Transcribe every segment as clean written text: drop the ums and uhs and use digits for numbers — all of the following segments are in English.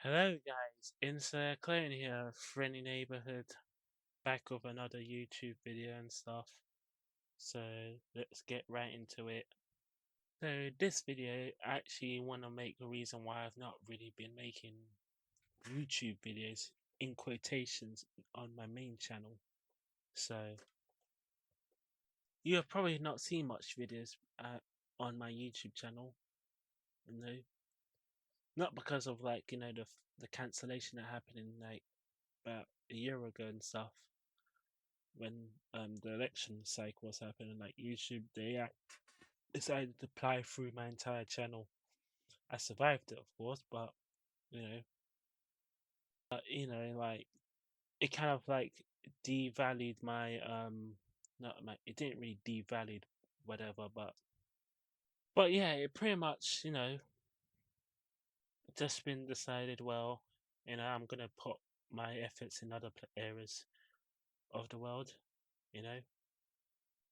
Hello guys, Inslayerclone here, friendly neighborhood, back with another YouTube video and stuff. So let's get right into it. So this video, I actually want to make a reason why I've not really been making YouTube videos in quotations on my main channel. So you have probably not seen much videos on my YouTube channel, not because of the cancellation that happened in like about a year ago and stuff. When the election cycle was happening, like YouTube, they decided to ply through my entire channel. I survived it, of course, but you know, like it kind of like devalued my not my. It didn't really devalue whatever, but yeah, it pretty much just been decided. Well, I'm gonna put my efforts in other areas of the world, you know.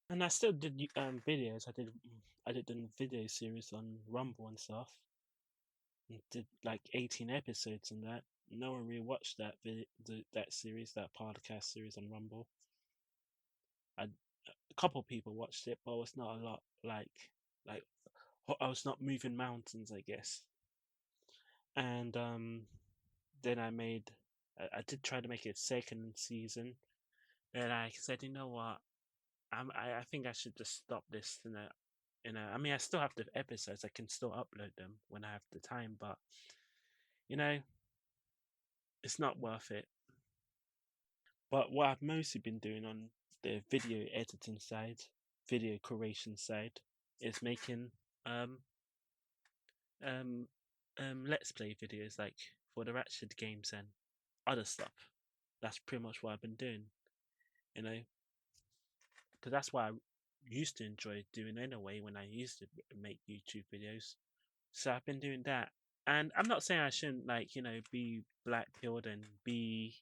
And I still did videos. I did a video series on Rumble and stuff. And did like 18 episodes on that. No one really watched that series, that podcast series on Rumble. A couple people watched it, but it was not a lot. Like I was not moving mountains, I guess. And then I did try to make it second season. Then I said, you know what? I think I should just stop this. I mean, I still have the episodes. I can still upload them when I have the time, but you know, it's not worth it. But what I've mostly been doing on the video editing side, video creation side, is making um um let's play videos like for the Ratchet games and other stuff. That's pretty much what I've been doing, you know, because that's what I used to enjoy doing anyway when I used to make YouTube videos. So I've been doing that. And I'm not saying I shouldn't be black pilled and be,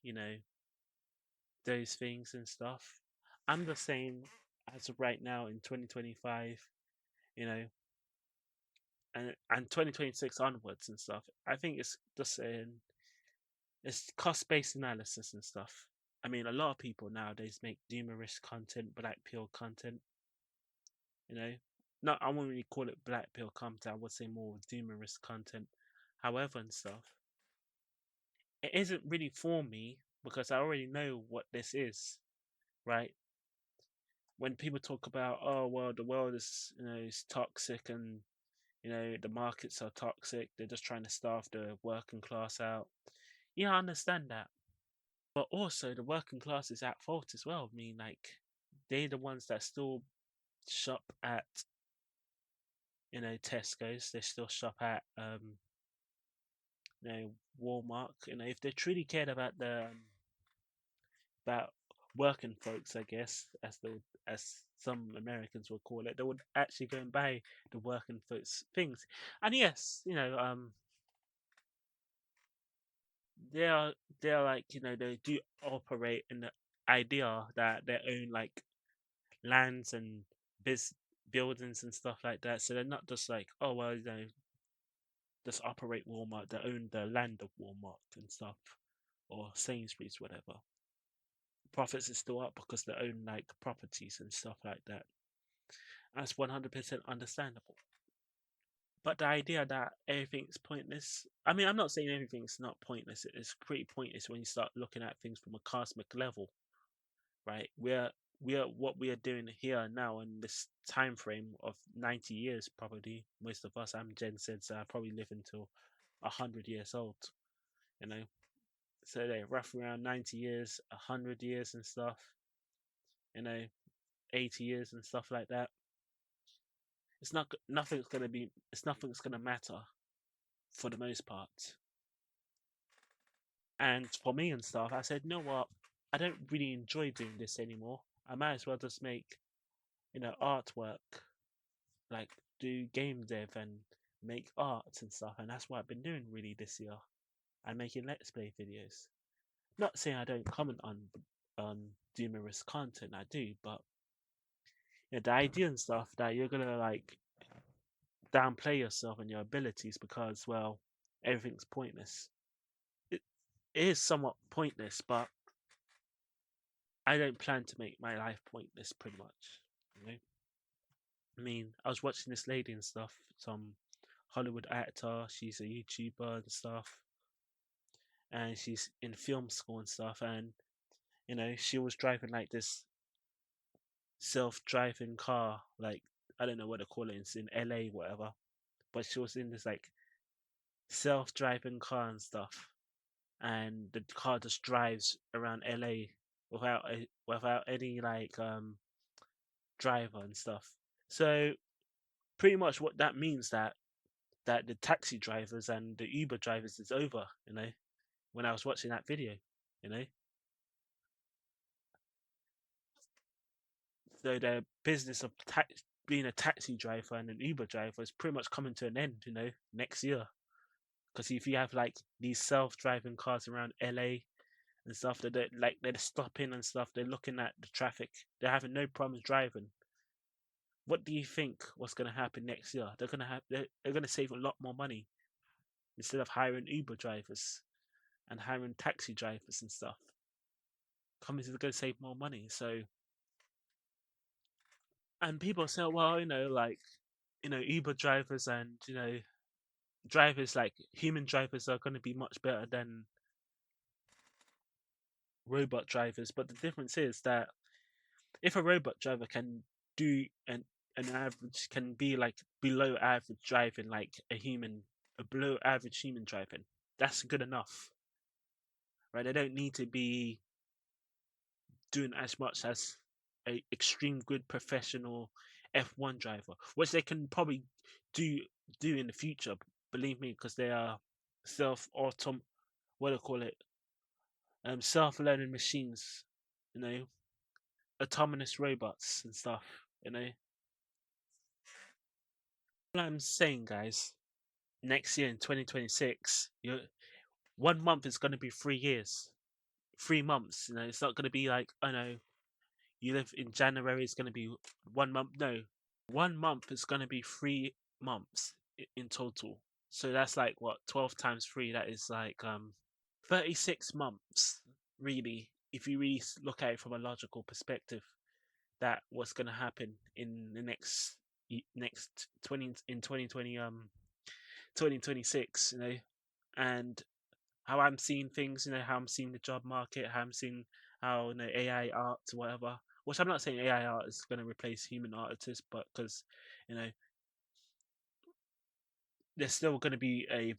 those things and stuff. I'm just saying as of right now in 2025, you know, and 2026 onwards and stuff, I think it's just it's cost based analysis and stuff. I mean, a lot of people nowadays make humorous content, black pill content, you know. Not I wouldn't really call it black pill content. I would say more humorous content. However, and stuff, it isn't really for me because I already know what this is, right? When people talk about, oh well, the world is toxic and the markets are toxic, they're just trying to starve the working class out. Yeah, I understand that, but also the working class is at fault as well. I mean, like they're the ones that still shop at Tesco's. They still shop at Walmart. If they truly cared about about working folks, I guess, as some Americans would call it, they would actually go and buy the working folks things. And yes, they're like they do operate in the idea that they own like lands and biz buildings and stuff like that. So they're not just like, oh well, just operate Walmart. They own the land of Walmart and stuff, or Sainsbury's, whatever. Profits is still up because they own like properties and stuff like that. That's 100% understandable. But the idea that everything's pointless, I mean, I'm not saying everything's not pointless. It's pretty pointless when you start looking at things from a cosmic level, right? We are what we are doing here now in this time frame of 90 years, probably. Most of us, I'm Gen Z, so I probably live until 100 years old, you know. So they're roughly around 90 years, 100 years and stuff, you know, 80 years and stuff like that. It's nothing's gonna matter for the most part. And for me and stuff, I said, you know what? I don't really enjoy doing this anymore. I might as well just make, artwork, like do game dev and make art and stuff. And that's what I've been doing really this year. I'm making let's play videos. Not saying I don't comment on humorous content, I do, but the idea and stuff that you're gonna like downplay yourself and your abilities because well everything's pointless. it is somewhat pointless, but I don't plan to make my life pointless. Pretty much, you know. I mean, I was watching this lady and stuff, some Hollywood actor. She's a YouTuber and stuff, and she's in film school and stuff. And she was driving like this self-driving car, like I don't know what they call it. It's in LA, whatever. But she was in this like self-driving car and stuff, and the car just drives around LA without any like driver and stuff. So pretty much what that means that the taxi drivers and the Uber drivers is over. When I was watching that video, you know, so the business of being a taxi driver and an Uber driver is pretty much coming to an end. Next year, because if you have like these self-driving cars around LA and stuff, they're stopping and stuff, they're looking at the traffic, they're having no problems driving. What do you think what's going to happen next year? They're going to save a lot more money instead of hiring Uber drivers and hiring taxi drivers and stuff. Companies are going to save more money. So, and people say, well, like, Uber drivers and, drivers like human drivers are going to be much better than robot drivers. But the difference is that if a robot driver can do an average, can be like below average driving, like a below average human driving, that's good enough, right? They don't need to be doing as much as a extreme good professional F1 driver, which they can probably do do in the future. Believe me, because they are self autom what do I call it? Self-learning machines, you know, autonomous robots and stuff. What I'm saying, guys, next year in 2026, 1 month is going to be 3 years. 3 months, it's not going to be like, I know, you live in January, it's going to be 1 month. No, 1 month is going to be 3 months in total. So that's like what, 12 times 3, that is like 36 months, really, if you really look at it from a logical perspective, that what's going to happen in the next 20 in 2026, and how I'm seeing things, how I'm seeing the job market, how I'm seeing how AI art, whatever. Which I'm not saying AI art is going to replace human artists, but because you know there's still going to be a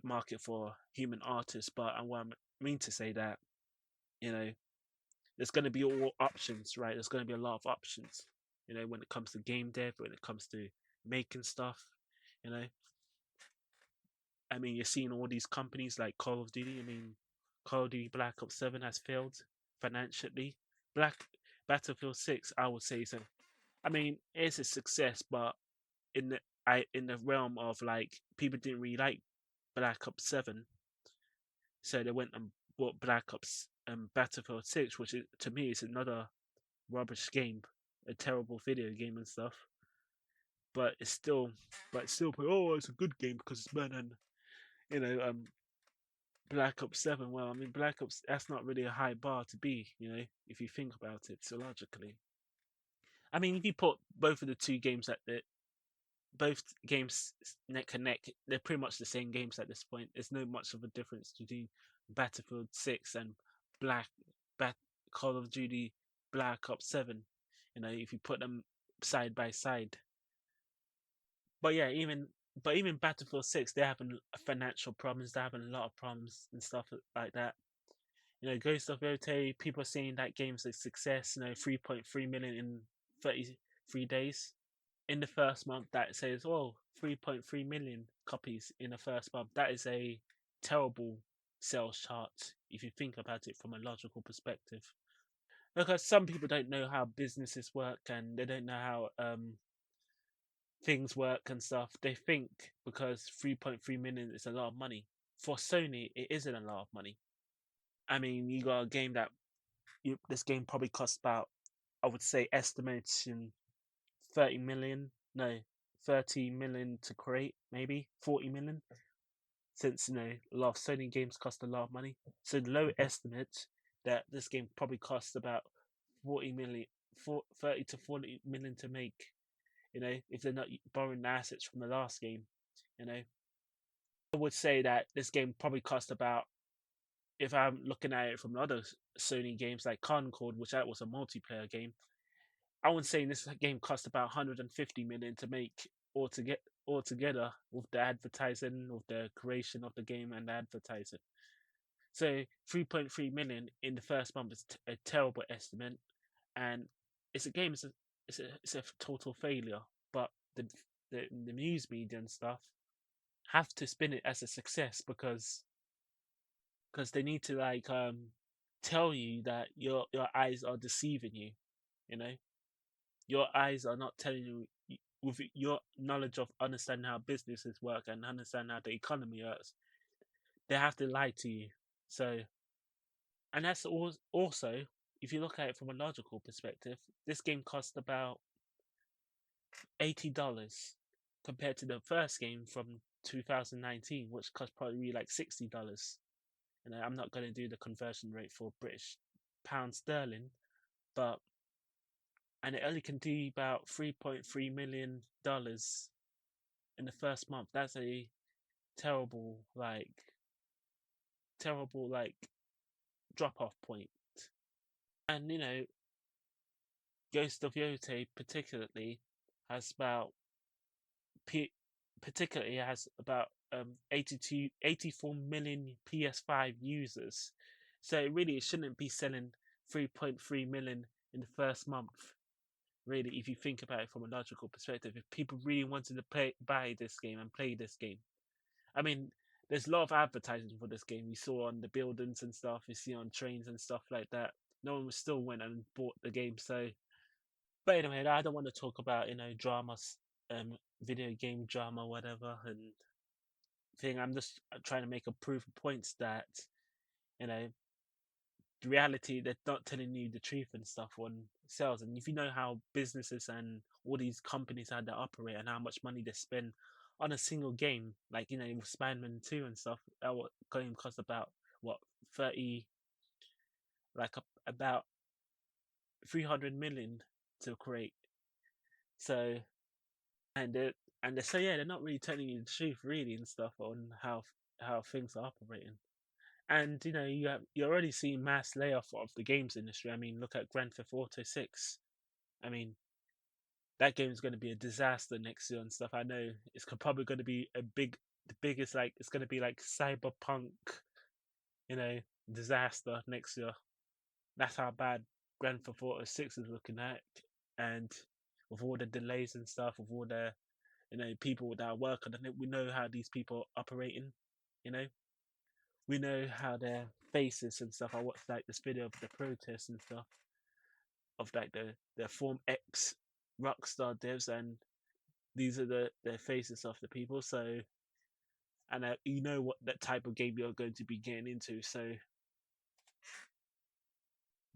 market for human artists. But what I mean to say that you know there's going to be all options, right? There's going to be a lot of options, when it comes to game dev, when it comes to making stuff, you know. I mean, you're seeing all these companies like Call of Duty. I mean, Call of Duty Black Ops 7 has failed financially. Black Battlefield 6, I would say, so. I mean, it's a success, but in the realm of like people didn't really like Black Ops 7, so they went and bought Black Ops Battlefield 6, which to me is another rubbish game, a terrible video game and stuff. But oh, it's a good game because it's better than you know um Black Ops 7. Well, I mean, Black Ops, that's not really a high bar to be, if you think about it, so logically. I mean, if you put both of the two games both games neck and neck, they're pretty much the same games at this point. There's no much of a difference between Battlefield 6 and Black Bat Call of Duty Black Ops 7. If you put them side by side. But yeah, even Battlefield 6, they're having financial problems. They're having a lot of problems and stuff like that. Ghost of Rote, people are saying that game's a success. 3.3 million in 33 days. In the first month, that says, oh, 3.3 million copies in the first month. That is a terrible sales chart if you think about it from a logical perspective. Because some people don't know how businesses work and they don't know how things work and stuff. They think because 3.3 million is a lot of money. For Sony, it isn't a lot of money. I mean, you got a game this game probably costs about, I would say, estimation 30 million. No, 30 million to create, maybe 40 million. since a lot of Sony games cost a lot of money. So the low estimate that this game probably costs about 40 million, 30 to 40 million to make. If they're not borrowing the assets from the last game, you know, I would say that this game probably cost about, if I'm looking at it from other Sony games like Concord, which that was a multiplayer game, I would say this game cost about 150 million to make altogether with the advertising, with the creation of the game and the advertising. So 3.3 million in the first month is a terrible estimate, and it's a game. It's a total failure. But the news media and stuff have to spin it as a success because they need to tell you that your eyes are deceiving you. You know, your eyes are not telling you with your knowledge of understanding how businesses work and understand how the economy works. They have to lie to you. So, and that's also, if you look at it from a logical perspective, this game cost about $80 compared to the first game from 2019, which cost probably like $60. And I'm not going to do the conversion rate for British pound sterling, but and it only can do about $3.3 million in the first month. That's a terrible terrible drop off point. And Ghost of Yote has about particularly has about 84 million PS5 users. So it shouldn't be selling 3.3 million in the first month. Really, if you think about it from a logical perspective, if people really wanted to buy this game and play this game, I mean, there's a lot of advertising for this game. We saw on the buildings and stuff. We see on trains and stuff like that. No one still went and bought the game. So, but anyway, I don't want to talk about dramas, video game drama, whatever, and thing. I'm just trying to make a proof of points that you know the reality, they're not telling you the truth and stuff on sales. And if you know how businesses and all these companies how they operate and how much money they spend on a single game, like with Spider-Man 2 and stuff, that game cost about what 30, about 300 million to create. So and they say, yeah, they're not really telling you the truth really and stuff on how things are operating. And you're already seeing mass layoff of the games industry. I mean, look at Grand Theft Auto 6. I mean, that game is going to be a disaster next year and stuff. I know it's probably going to be the biggest, it's going to be like cyberpunk, you know, disaster next year. That's how bad Grand Theft Auto 6 is looking at, and with all the delays and stuff, with all the people that work on it, we know how these people are operating. You know, we know how their faces and stuff. I watched this video of the protests and stuff of the Form X Rockstar devs, and these are their faces of the people. So, and you know what that type of game you're going to be getting into. So,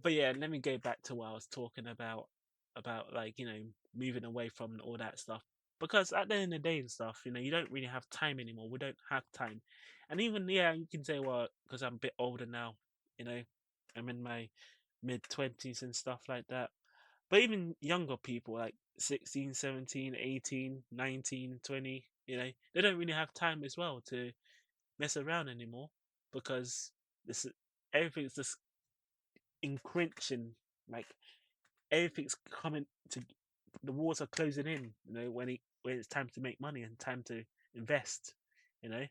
but yeah, let me go back to what I was talking about moving away from all that stuff, because at the end of the day and stuff, you don't really have time anymore. We don't have time. And even, yeah, you can say, well, because I'm a bit older now, you know I'm in my mid-20s and stuff like that. But even younger people, like 16, 17, 18, 19, 20, they don't really have time as well to mess around anymore, because this everything's just encroaching. Like, everything's coming to, the walls are closing in, when it's time to make money and time to invest, you know.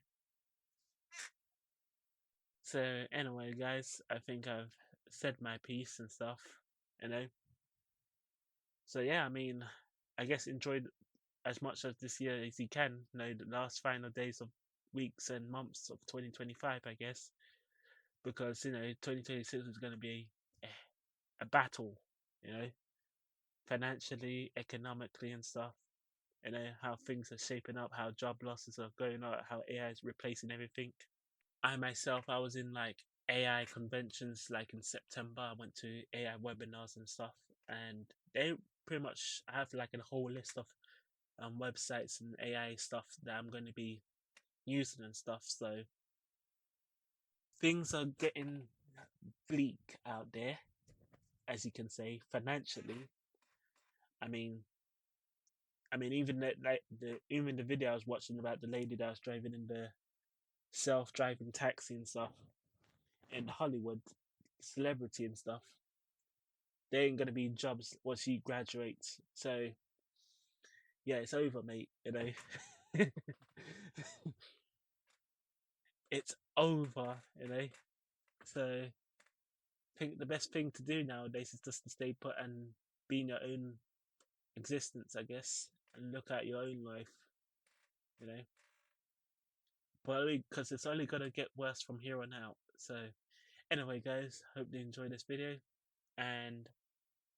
So anyway, guys, I think I've said my piece and stuff, you know. So yeah, I mean, I guess enjoy as much of this year as you can, the last final days of weeks and months of 2025, I guess, because 2026 is going to be a battle, you know, financially, economically, and stuff. How things are shaping up, how job losses are going on, how AI is replacing everything. I myself, I was in AI conventions in September. I went to AI webinars and stuff, and they pretty much have a whole list of websites and AI stuff that I'm going to be using and stuff. So things are getting bleak out there, as you can say, financially. I mean, even the video I was watching about the lady that was driving in the self-driving taxi and stuff in Hollywood, celebrity and stuff. They ain't gonna be jobs once she graduates. So yeah, it's over, mate. You know, it's over. You know, so I think the best thing to do nowadays is just to stay put and be in your own existence, I guess, and look at your own life. You know, but because it's only gonna get worse from here on out. So anyway, guys, hope you enjoyed this video, and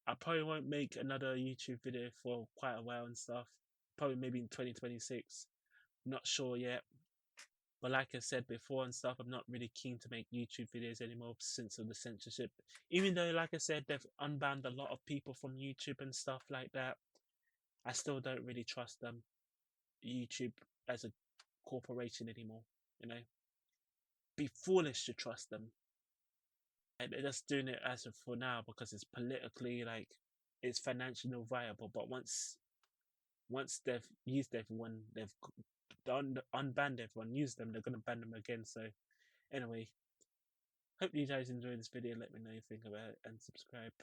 I probably won't make another YouTube video for quite a while and stuff. Probably maybe in 2026. Not sure yet. But like I said before and stuff, I'm not really keen to make YouTube videos anymore since of the censorship. Even though, like I said, they've unbanned a lot of people from YouTube and stuff like that, I still don't really trust them, YouTube as a corporation anymore. You know, be foolish to trust them. And they're just doing it as of for now because it's politically it's financially viable. But once they've used everyone, they've unbanned everyone, used them, they're gonna ban them again. So anyway, hope you guys enjoyed this video. Let me know what you think about it and subscribe.